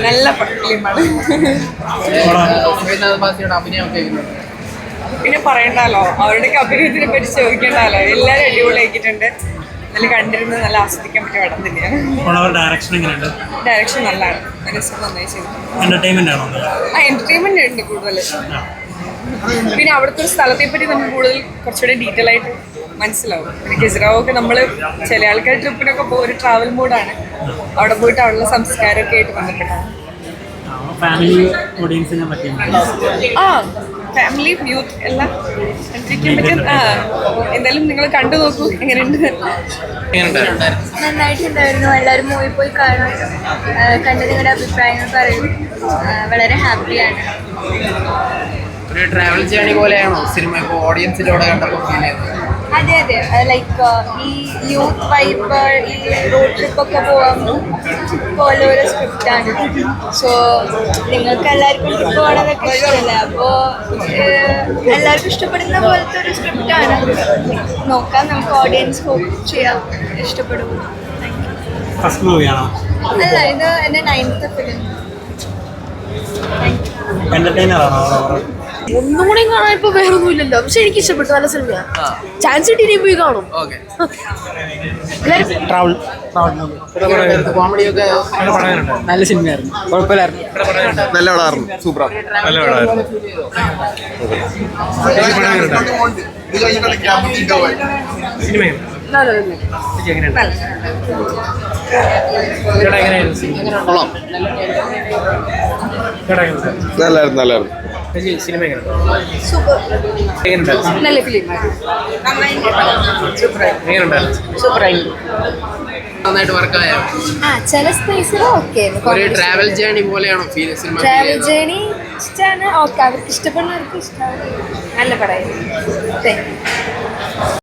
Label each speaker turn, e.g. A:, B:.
A: നല്ല ഫിലിമാണ്. പിന്നെ പറയണ്ടല്ലോ, അവരുടെയൊക്കെ അഭിനയത്തിനെ പറ്റി ചോദിക്കണ്ടല്ലോ. എല്ലാവരും അടിപൊളിയാക്കിയിട്ടുണ്ട്. നല്ല കണ്ടിരുന്ന് നല്ല ആസ്വദിക്കാൻ പറ്റിയ പടം തന്നെയാണ്. ഡയറക്ഷൻ നല്ലതാണ്. നന്നായി ചെയ്തു. എന്റർടൈൻമെന്റ് ഉണ്ട് കൂടുതൽ. പിന്നെ അവിടുത്തെ ഒരു സ്ഥലത്തെ പറ്റി നമുക്ക് കൂടുതൽ കുറച്ചുകൂടി ഡീറ്റെയിൽ ആയിട്ട് മനസ്സിലാവും. പിന്നെ ഖജുറാഹോ നമ്മൾ ചില ആൾക്കാർ ട്രിപ്പിനൊക്കെ ഒരു ട്രാവൽ മൂഡാണ്. അവിടെ പോയിട്ട് അവിടെയുള്ള സംസ്കാരമൊക്കെ ആയിട്ട് ബന്ധപ്പെട്ടാണ്. ഫാമിലി യൂത്ത് എല്ലാം കണ്ടിരിക്കാൻ പറ്റും. എന്തായാലും നിങ്ങൾ കണ്ടു നോക്കൂ, എങ്ങനെയുണ്ട്.
B: നന്നായിട്ടുണ്ടായിരുന്നു. എല്ലാവരും മൂവി പോയി കാണാൻ കണ്ട് നിങ്ങളുടെ അഭിപ്രായങ്ങൾ പറയും. വളരെ ഹാപ്പിയാണ്.
C: ഒരു ട്രാവൽ ജേണി പോലെയാണോ സിനിമ ഇപ്പോൾ ഓഡിയൻസിലൂടെ കണ്ടപ്പോൾ ഫീൽ ചെയ്തത്?
B: അതെ അതെ, ലൈക്ക് ഈ യൂത്ത് വൈബ്, ഈ റോഡ് ട്രിപ്പൊക്കെ പോകാൻ പോലെ ഒരു സ്ക്രിപ്റ്റാണ്. സോ നിങ്ങൾക്ക് എല്ലാവർക്കും ട്രിപ്പ് പോകണമെന്നൊക്കെ ഇഷ്ടമല്ല, അപ്പോൾ എല്ലാവർക്കും ഇഷ്ടപ്പെടുന്ന പോലത്തെ ഒരു സ്ക്രിപ്റ്റാണ്. നോക്കാം, നമുക്ക് ഓഡിയൻസ് ഹോപ്പ് ചെയ്യാം ഇഷ്ടപ്പെടും. അല്ല, ഇത് എൻ്റെ 9th ഫിലിം.
D: ഒന്നും കൂടെ കാണാൻ ഇപ്പൊ വേറൊന്നും ഇല്ലല്ലോ. പക്ഷെ എനിക്ക് ഇഷ്ടപ്പെട്ടു. നല്ല സിനിമയാണ്. ചാൻസ് കിട്ടി പോയി കാണും.
C: നല്ല സിനിമയായിരുന്നു. കുഴപ്പമില്ലായിരുന്നു.
E: നല്ല പടമായിരുന്നു. സൂപ്പർ. നല്ല പടമായിരുന്നു. നല്ലായിരുന്നു. നല്ലായിരുന്നു.
A: നല്ല ഫിലിമായിരുന്നു.
C: നന്നായിട്ട് വർക്കായോ?
B: ചില സ്പേസിൽ ഓക്കെ.
C: ട്രാവൽ ജേണി പോലെയാണോ സിനിമ?
B: ട്രാവൽ ജേണി ഇഷ്ടമാണ്. ഓക്കെ, അവർക്ക് ഇഷ്ടപ്പെടുന്നവർക്ക് ഇഷ്ടമാണ്. നല്ല പടമായിരുന്നു.